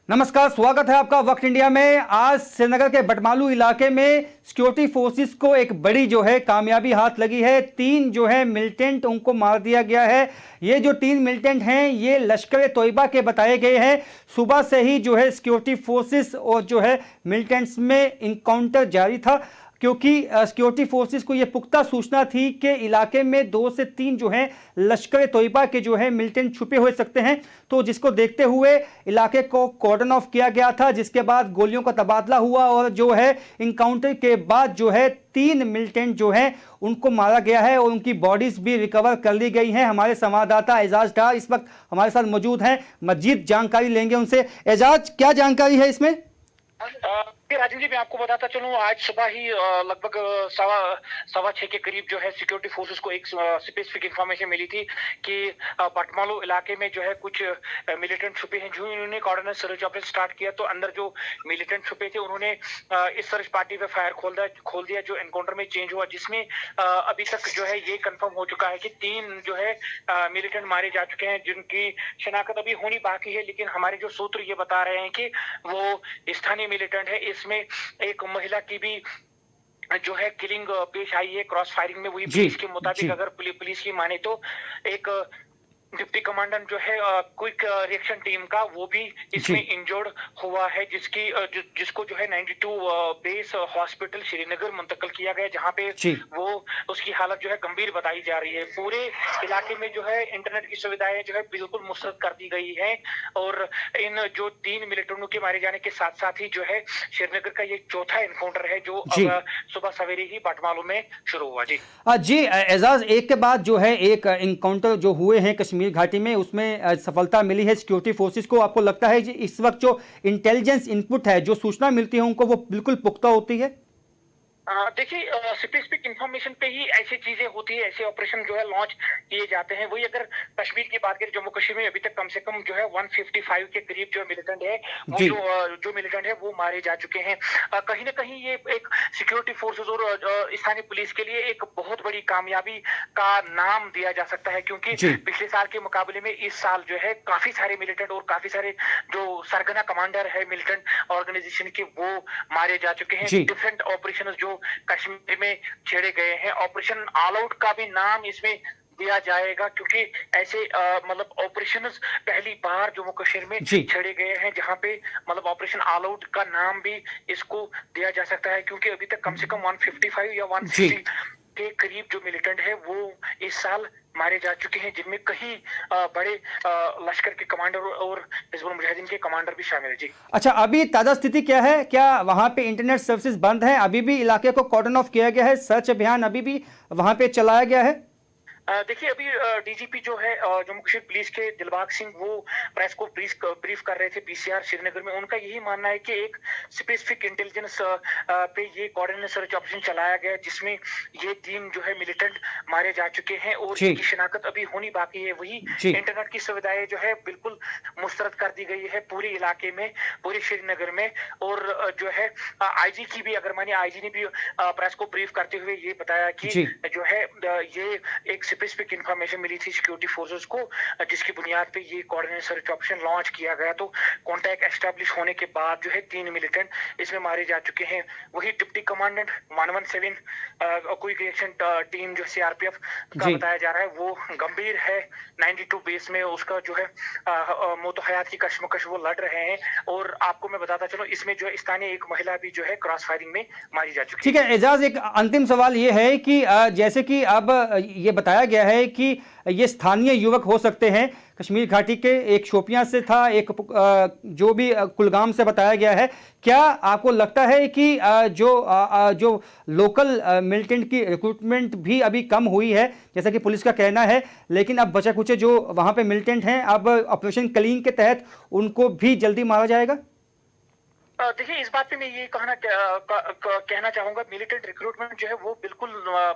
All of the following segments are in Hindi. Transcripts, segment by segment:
नमस्कार, स्वागत है आपका वक्त इंडिया में। आज श्रीनगर के बटमालू इलाके में सिक्योरिटी फोर्सेस को एक बड़ी कामयाबी हाथ लगी है। 3 मिलिटेंट उनको मार दिया गया है। ये जो 3 मिलिटेंट हैं ये लश्कर ए तोयबा के बताए गए हैं। सुबह से ही सिक्योरिटी फोर्सेस और मिलिटेंट्स में इनकाउंटर जारी था, क्योंकि सिक्योरिटी फोर्सेस को यह पुख्ता सूचना थी कि इलाके में 2 से 3 लश्कर ए तोयबा के मिलिटेंट छुपे हुए सकते हैं। तो जिसको देखते हुए इलाके को कॉर्डन ऑफ किया गया था, जिसके बाद गोलियों का तबादला हुआ और इनकाउंटर के बाद 3 मिलिटेंट उनको मारा गया है और उनकी बॉडीज भी रिकवर कर ली गई हैं। हमारे संवाददाता एजाज डार इस वक्त हमारे साथ मौजूद हैं। मजीद जानकारी लेंगे उनसे। एजाज, क्या जानकारी है इसमें? राजन जी, मैं आपको बताता चलूं, आज सुबह ही लगभग सवा 6 के करीब सिक्योरिटी फोर्सेस को एक स्पेसिफिक इंफॉर्मेशन मिली थी कि बटमालू इलाके में कुछ मिलिटेंट छुपे हैं। जो इन्होंने कोऑर्डिनेट सर्च ऑपरेशन स्टार्ट किया तो अंदर जो मिलिटेंट छुपे थे उन्होंने इस सर्च पार्टी पे फायर खोल दिया, जो एनकाउंटर में चेंज हुआ, जिसमें अभी तक ये कंफर्म हो चुका है कि 3 मिलिटेंट मारे जा चुके हैं, जिनकी शिनाख्त अभी होनी बाकी है। लेकिन हमारे जो सूत्र ये बता रहे हैं कि वो स्थानीय मिलिटेंट है। इसमें एक महिला की भी किलिंग पेश आई है क्रॉस फायरिंग में। वही पुलिस के मुताबिक, अगर पुलिस की माने तो एक deputy commandant quick reaction team का, वो भी इसमें इंजर्ड हुआ है, जिसको 92 बेस हॉस्पिटल श्रीनगर मुंतकिल किया गया, जहां पे वो उसकी हालत गंभीर बताई जा रही है। पूरे इलाके में इंटरनेट की सुविधाएं बिल्कुल मुस्तरद कर दी गई है। और इन 3 मिलिटेंटों के मारे जाने के साथ साथ ही श्रीनगर का ये चौथा एनकाउंटर है, जो सुबह सवेरे ही बटमालू में शुरू हुआ। जी एजाज, एक के बाद एक एनकाउंटर हुए हैं कश्मीर घाटी में, उसमें सफलता मिली है सिक्योरिटी फोर्सेस को। आपको लगता है इस वक्त जो इंटेलिजेंस इनपुट है, जो सूचना मिलती है उनको, वो बिल्कुल पुख्ता होती है? देखिए, स्पेसिफिक इंफॉर्मेशन पे ही ऐसी चीजें होती है, ऐसे ऑपरेशन लॉन्च किए जाते हैं। वही अगर कश्मीर की बात करें, जम्मू कश्मीर में अभी तक कम से कम 155 के करीब मिलिटेंट है, वो जो मिलिटेंट है वो मारे जा चुके हैं। कहीं ना कहीं ये एक सिक्योरिटी फोर्सेस और स्थानीय पुलिस के लिए एक बहुत बड़ी कामयाबी का नाम दिया जा सकता है, क्योंकि पिछले साल के मुकाबले में इस साल काफी सारे मिलिटेंट और काफी सारे जो सरगना कमांडर है मिलिटेंट ऑर्गेनाइजेशन के, वो मारे जा चुके हैं। डिफरेंट ऑपरेशन जो कश्मीर में छेड़े गए हैं, ऑपरेशन ऑल आउट का भी नाम इसमें दिया जाएगा, क्योंकि ऐसे ऑपरेशन पहली बार जम्मू कश्मीर में छेड़े गए हैं, जहां पे ऑपरेशन ऑल आउट का नाम भी इसको दिया जा सकता है, क्योंकि अभी तक कम से कम 155 या 160 के करीब जो मिलिटेंट है वो इस साल मारे जा चुके हैं, जिनमें कई बड़े लश्कर के कमांडर और हिजबुल मुजाहिदीन के कमांडर भी शामिल है। जी अच्छा, अभी ताजा स्थिति क्या है? क्या वहां पे इंटरनेट सर्विसेज बंद है? अभी भी इलाके को कॉर्डन ऑफ किया गया है? सर्च अभियान अभी भी वहां पे चलाया गया है? देखिए, अभी डीजीपी जम्मू कश्मीर पुलिस के दिलबाग सिंह, वो प्रेस को ब्रीफ कर रहे थे पीसीआर श्रीनगर में। उनका यही मानना है कि एक स्पेसिफिक इंटेलिजेंस पे ये कोऑर्डिनेट सर्च ऑपरेशन चलाया गया, जिसमें ये 3 मिलिटेंट मारे जा चुके हैं और इनकी शिनाख्त अभी होनी बाकी है। वही इंटरनेट की सुविधाएं बिल्कुल मुस्तरद कर दी गई है पूरे इलाके में, पूरे श्रीनगर में। और आईजी की भी, अगर मानिए आईजी ने भी प्रेस को ब्रीफ करते हुए ये बताया कि ये एक स्पेसिफिक इंफॉर्मेशन मिली थी सिक्योरिटी फोर्सेस को, जिसकी बुनियाद पे ये कोऑर्डिनेट सर्च ऑपरेशन लॉन्च किया गया। तो कांटेक्ट एस्टैब्लिश होने के बाद 3 मिलिटेंट इसमें मारे जा चुके हैं। वही deputy commandant 117 quick reaction team CRPF का बताया जा रहा है, वो गंभीर है 92 बेस में, उसका मौत हयात की कशमकश वो लड़ रहे हैं। और आपको मैं बताता चलूं, इसमें स्थानीय एक महिला भी क्रॉस फायरिंग में मारी जा चुकी है। ठीक है एजाज, एक अंतिम सवाल ये है कि जैसे कि अब ये बताया गया है कि ये स्थानीय युवक हो सकते हैं, कश्मीर घाटी के, एक शोपियां से था, एक जो भी कुलगाम से बताया गया है। क्या आपको लगता है कि जो लोकल मिलिटेंट की रिक्रूटमेंट भी अभी कम हुई है, जैसा कि पुलिस का कहना है, लेकिन अब बचे कुचे जो वहां पे मिलिटेंट हैं, अब ऑपरेशन क्लीन के तहत उनको भी जल्दी मारा जाएगा? देखिए, इस बात पे मैं ये कहना चाहूंगा, मिलिटेंट रिक्रूटमेंट जो है वो बिल्कुल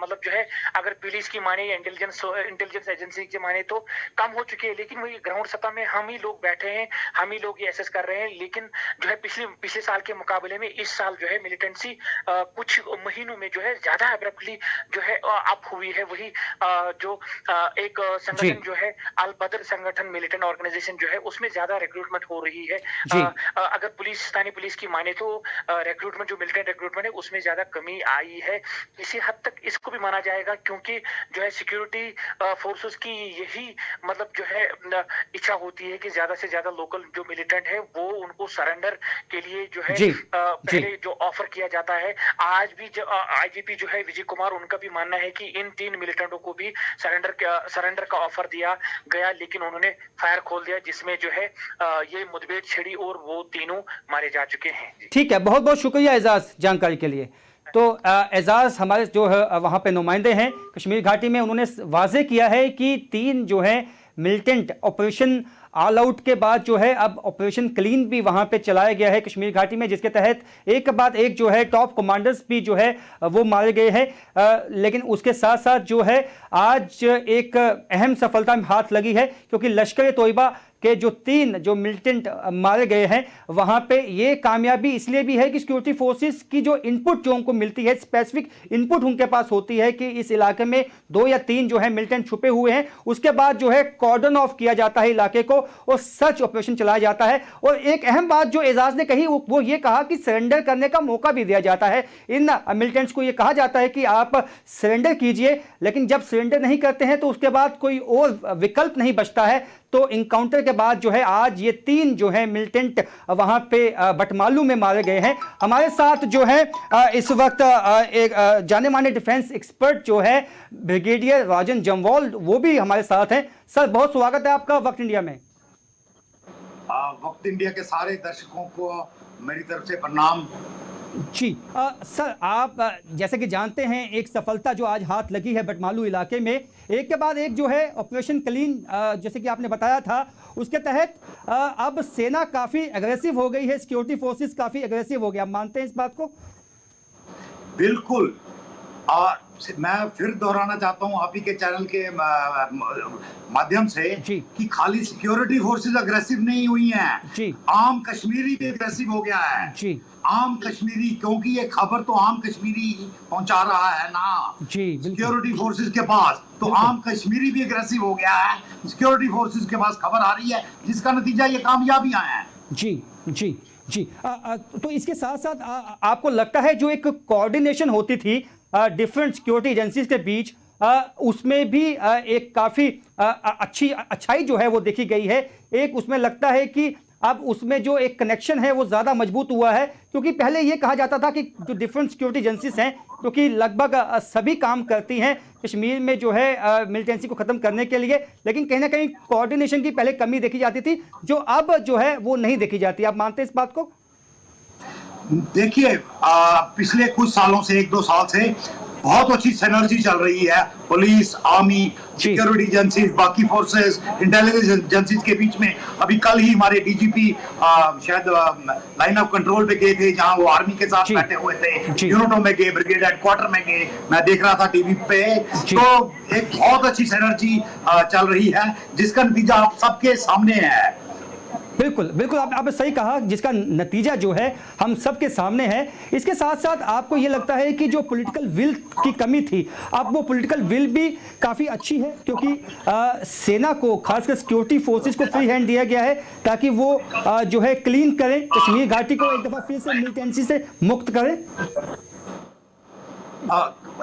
मतलब जो है, अगर पुलिस की माने या इंटेलिजेंस एजेंसी की माने तो कम हो चुकी है, लेकिन वही ग्राउंड सतह में हम ही लोग बैठे हैं, हम ही लोग ये एसेस कर रहे हैं। लेकिन जो है पिछले साल के मुकाबले में इस साल जो है मिलिटेंसी कुछ महीनों में जो है ज्यादा एब्रप्टली जो है अप हुई है। वही जो एक संगठन जो है अल बदर संगठन, मिलिटेंट ऑर्गेनाइजेशन जो है, उसमें ज्यादा रिक्रूटमेंट हो रही है। अगर स्थानीय पुलिस की माने तो रिक्रूटमेंट, जो मिलिटेंट रिक्रूटमेंट है, उसमें ज्यादा कमी आई है। इसी हद तक इसको भी माना जाएगा, क्योंकि जो है सिक्योरिटी फोर्सेस की यही मतलब जो है इच्छा होती है कि ज्यादा से ज्यादा लोकल जो मिलिटेंट है वो उनको सरेंडर के लिए जो है पहले जो ऑफर किया जाता है। आज भी जो आईजीपी जो है विजय कुमार, उनका भी मानना है कि इन 3 मिलिटेंटों को भी सरेंडर का ऑफर दिया गया, लेकिन उन्होंने फायर खोल दिया, जिसमें जो है ये मुठभेड़ छिड़ी और वो तीनों मारे जा चुके हैं। ठीक है, बहुत बहुत शुक्रिया एजाज जानकारी के लिए। तो एजाज हमारे जो है वहाँ पे नुमाइंदे हैं कश्मीर घाटी में, उन्होंने वाजे किया है कि 3 जो है मिलिटेंट ऑपरेशन ऑल आउट के बाद जो है अब ऑपरेशन क्लीन भी वहां पे चलाया गया है कश्मीर घाटी में, जिसके तहत एक के बाद एक जो है टॉप कमांडर्स भी जो है वो मारे गए हैं। लेकिन उसके साथ साथ जो है आज एक अहम सफलता में हाथ लगी है, क्योंकि लश्कर तोयबा के जो 3 जो मिलिटेंट मारे गए हैं वहां पे ये कामयाबी इसलिए भी है कि सिक्योरिटी फोर्सेस की जो इनपुट जो उनको मिलती है, स्पेसिफिक इनपुट उनके पास होती है कि इस इलाके में 2 या 3 जो है मिलिटेंट छुपे हुए हैं। उसके बाद जो है कॉर्डन ऑफ किया जाता है इलाके को और सर्च ऑपरेशन चलाया जाता है। और एक अहम बात जो एजाज ने कही वो ये कहा कि सरेंडर करने का मौका भी दिया जाता है। इन मिलिटेंट्स को ये कहा जाता है कि आप सरेंडर कीजिए, लेकिन जब सरेंडर नहीं करते हैं तो उसके बाद कोई और विकल्प नहीं बचता है। तो इनकाउंटर के बाद जो है आज ये 3 जो है मिलिटेंट वहां पे बटमालू में मारे गए हैं। हमारे साथ जो है इस वक्त एक जाने माने डिफेंस एक्सपर्ट जो है ब्रिगेडियर राजन जम्वाल, वो भी हमारे साथ हैं। सर, बहुत स्वागत है आपका वक्त इंडिया में। वक्त इंडिया के सारे दर्शकों को मेरी तरफ से प्रणाम। जी सर, आप जैसे कि जानते हैं एक सफलता जो आज हाथ लगी है बटमालू इलाके में, एक के बाद एक जो है ऑपरेशन क्लीन, जैसे कि आपने बताया था, उसके तहत अब सेना काफी एग्रेसिव हो गई है, सिक्योरिटी फोर्सेस काफी एग्रेसिव हो गया। आप मानते हैं इस बात को? बिल्कुल। मैं फिर दोहराना चाहता हूं आप ही के चैनल के माध्यम से कि खाली सिक्योरिटी फोर्सेस अग्रेसिव नहीं हुई हैं, आम कश्मीरी भी अग्रेसिव हो गया है। आम कश्मीरी, क्योंकि ये खबर तो आम कश्मीरी पहुंचा रहा है ना सिक्योरिटी फोर्सेस के पास, तो आम कश्मीरी भी अग्रेसिव हो गया है, सिक्योरिटी फोर्सेस के पास खबर आ रही है, जिसका नतीजा ये कामयाबियां हैं। जी। तो इसके साथ साथ आपको लगता है जो एक कोऑर्डिनेशन होती थी डिफरेंट सिक्योरिटी एजेंसीज के बीच, उसमें भी एक काफी अच्छाई जो है वो देखी गई है। एक उसमें लगता है कि अब उसमें जो एक कनेक्शन है वो ज़्यादा मजबूत हुआ है, क्योंकि पहले ये कहा जाता था कि जो डिफरेंट सिक्योरिटी एजेंसीज हैं, क्योंकि लगभग सभी काम करती हैं कश्मीर में जो है मिलिटेंसी को ख़त्म करने के लिए, लेकिन कहीं ना कहीं कोऑर्डिनेशन की पहले कमी देखी जाती थी, जो अब जो है वो नहीं देखी जाती। आप मानते हैं इस बात को? देखिए, पिछले कुछ सालों से, 1-2 साल से बहुत अच्छी सिनर्जी चल रही है पुलिस, आर्मी, सिक्योरिटी एजेंसीज, बाकी फोर्सेस, इंटेलिजेंस एजेंसीज के बीच में। अभी कल ही हमारे डीजीपी शायद लाइन ऑफ कंट्रोल पे गए थे, जहां वो आर्मी के साथ बैठे हुए थे, यूनिटों में गए, ब्रिगेड हेडक्वार्टर में गए, मैं देख रहा था टीवी पे। तो एक बहुत अच्छी सिनर्जी चल रही है, जिसका नतीजा आप सबके सामने है। बिल्कुल आपने सही कहा, जिसका नतीजा जो है हम सबके सामने है। इसके साथ साथ आपको ये लगता है कि जो पॉलिटिकल विल की कमी थी, अब वो पॉलिटिकल विल भी काफ़ी अच्छी है, क्योंकि सेना को, खासकर सिक्योरिटी फोर्सेस को फ्री हैंड दिया गया है ताकि वो जो है क्लीन करें कश्मीर घाटी को, एक दफ़ा फिर से मिलिटेंसी से मुक्त करें।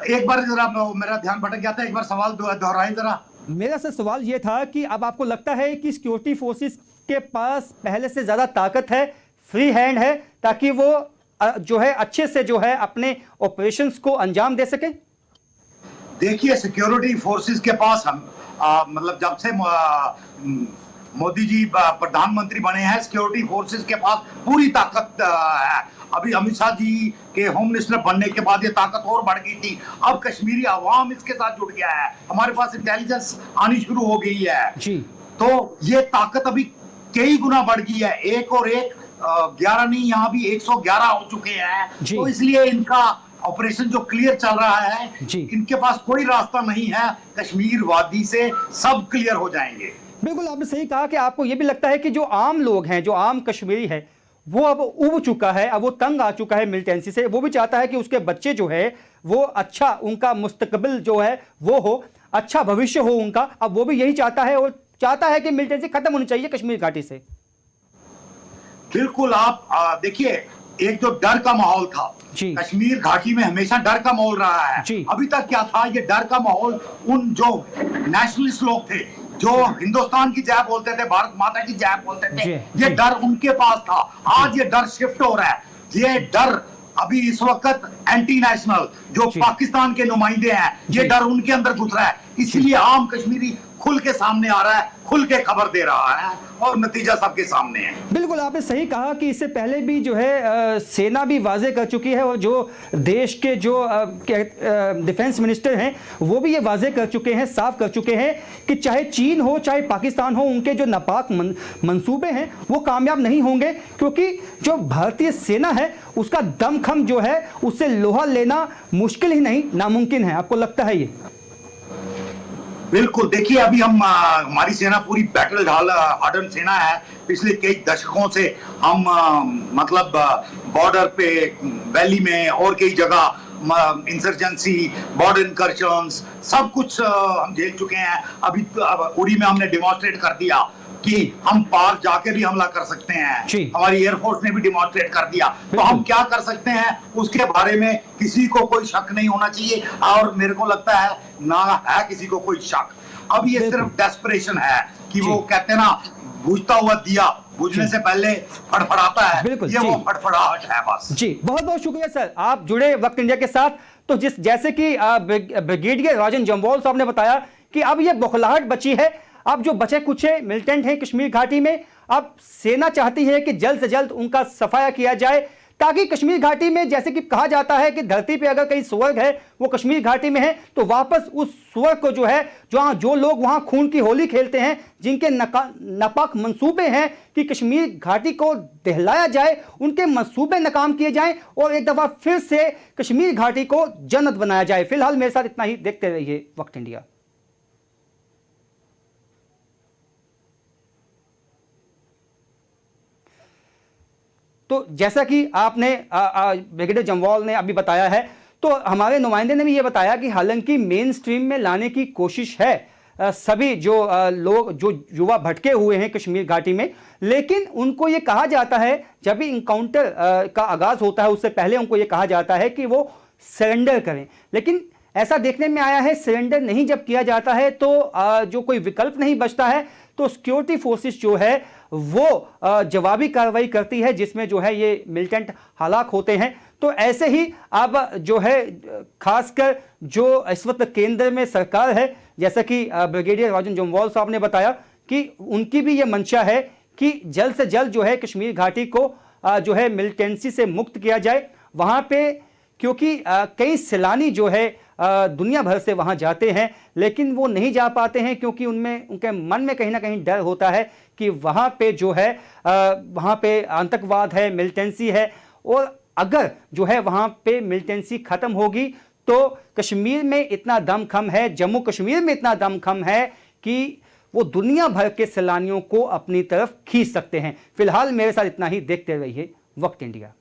एक बार जरा मेरा ध्यान भटक गया था, एक बार सवाल दोहराएं जरा। मेरा सर सवाल ये था कि अब आपको लगता है कि सिक्योरिटी फोर्सेस के पास पहले से ज्यादा ताकत है, फ्री हैंड है, ताकि वो जो है अच्छे से जो है अपने ऑपरेशंस को अंजाम दे सके? देखिए, सिक्योरिटी फोर्सेस के पास मतलब जब से मोदी जी प्रधानमंत्री बने हैं, सिक्योरिटी फोर्सेस के पास पूरी ताकत है। अभी अमित शाह जी के होम मिनिस्टर बनने के बाद ये ताकत और बढ़ गई थी। अब कश्मीरी अवाम इसके साथ जुड़ गया है, हमारे पास इंटेलिजेंस आनी शुरू हो गई है, तो ये ताकत अभी कई गुना बढ़ गई है। एक और एक 11 नहीं, यहाँ भी 111 हो चुके हैं। जी। तो इसलिए इनका ऑपरेशन जो क्लियर चल रहा है, जी। इनके पास कोई रास्ता नहीं है, कश्मीर वादी से सब क्लियर हो जाएंगे। बिल्कुल आपने सही कहा कि आपको यह भी लगता है कि जो आम लोग हैं, जो आम कश्मीरी है, वो अब उब चुका है, अब वो तंग आ चुका है मिलिटेंसी से। वो भी चाहता है कि उसके बच्चे जो है वो अच्छा, उनका मुस्तकबिल जो है वो हो, अच्छा भविष्य हो उनका। अब वो भी यही चाहता है और चाहता है कि मिलिटेंसी खत्म होनी चाहिए कश्मीर घाटी से। बिल्कुल। आप देखिए, एक जो डर का माहौल था जी। कश्मीर घाटी में, हमेशा डर का माहौल रहा है। जी। अभी तक क्या था, ये डर का माहौल उन जो नेशनलिस्ट लोग थे, जो हिंदुस्तान की जय बोलते थे, भारत माता की जय बोलते थे, ये डर उनके पास था। आज ये डर शिफ्ट हो रहा है। ये डर अभी इस वक्त एंटी नेशनल जो पाकिस्तान के नुमाइंदे हैं, ये डर उनके अंदर घुस रहा है। इसलिए आम कश्मीरी खुल के सामने आ रहा है, खुल के खबर दे रहा है और नतीजा सबके सामने है। बिल्कुल आपने सही कहा कि इससे पहले भी जो है सेना भी वाजे कर चुकी है और जो देश के जो डिफेंस मिनिस्टर हैं वो भी ये वाजे कर चुके हैं, साफ कर चुके हैं कि चाहे चीन हो चाहे पाकिस्तान हो, उनके जो नापाक मंसूबे हैं वो कामयाब नहीं होंगे, क्योंकि जो भारतीय सेना है उसका दमखम जो है उससे लोहा लेना मुश्किल ही नहीं, नामुमकिन है। आपको लगता है ये? बिल्कुल। देखिए, अभी हम हमारी सेना पूरी बैटल हार्डन सेना है। पिछले कई दशकों से हम मतलब बॉर्डर पे, वैली में और कई जगह इंसर्जेंसी, बॉर्डर इंकर्शंस, सब कुछ हम झेल चुके हैं। अभी उड़ी में हमने डिमॉन्स्ट्रेट कर दिया कि हम पार जाके भी हमला कर सकते हैं। हमारी एयरफोर्स ने भी डिमॉन्स्ट्रेट कर दिया। तो हम क्या कर सकते हैं उसके बारे में किसी को कोई शक नहीं होना चाहिए, और मेरे को लगता है ना है किसी को कोई शक। अब ये सिर्फ डेस्परेशन है कि वो कहते हैं ना, बुझता हुआ दिया बुझने से पहले फड़फड़ाता है, ये वो फड़फड़ाहट है बस। जी, बहुत बहुत शुक्रिया सर, आप जुड़े वक्त इंडिया के साथ। तो जैसे कि ब्रिगेडियर राजन जम्वाल साहब ने बताया कि अब ये बौखलाहट बची है। अब जो बचे कुचे मिलिटेंट हैं कश्मीर घाटी में, अब सेना चाहती है कि जल्द से जल्द उनका सफाया किया जाए, ताकि कश्मीर घाटी में, जैसे कि कहा जाता है कि धरती पे अगर कहीं स्वर्ग है वो कश्मीर घाटी में है, तो वापस उस स्वर्ग को जो है, जो लोग वहां खून की होली खेलते हैं, जिनके नापाक मंसूबे हैं कि कश्मीर घाटी को दहलाया जाए, उनके मंसूबे नाकाम किए जाएं और एक दफा फिर से कश्मीर घाटी को जन्नत बनाया जाए। फिलहाल मेरे साथ इतना ही, देखते रहिए वक्त इंडिया। तो जैसा कि आपने ब्रिगेडियर जम्वाल ने अभी बताया है, तो हमारे नुमाइंदे ने भी ये बताया कि हालांकि मेन स्ट्रीम में लाने की कोशिश है सभी जो लोग, जो युवा भटके हुए हैं कश्मीर घाटी में, लेकिन उनको ये कहा जाता है, जब भी इनकाउंटर का आगाज होता है उससे पहले उनको ये कहा जाता है कि वो सरेंडर करें। लेकिन ऐसा देखने में आया है, सरेंडर नहीं जब किया जाता है तो जो कोई विकल्प नहीं बचता है, तो सिक्योरिटी फोर्सेस जो है वो जवाबी कार्रवाई करती है, जिसमें जो है ये मिलिटेंट हलाक होते हैं। तो ऐसे ही अब जो है खासकर जो इस वक्त केंद्र में सरकार है, जैसा कि ब्रिगेडियर राजन जम्वाल साहब ने बताया कि उनकी भी ये मंशा है कि जल्द से जल्द जो है कश्मीर घाटी को जो है मिलिटेंसी से मुक्त किया जाए वहाँ पे, क्योंकि कई सैलानी जो है दुनिया भर से वहाँ जाते हैं, लेकिन वो नहीं जा पाते हैं क्योंकि उनके मन में कहीं ना कहीं डर होता है कि वहाँ पे जो है वहाँ पे आतंकवाद है, मिलिटेंसी है, और अगर जो है वहाँ पे मिलिटेंसी ख़त्म होगी तो कश्मीर में इतना दमखम है, जम्मू कश्मीर में इतना दमखम है कि वो दुनिया भर के सैलानियों को अपनी तरफ खींच सकते हैं। फिलहाल मेरे साथ इतना ही, देखते रहिए वक्त इंडिया।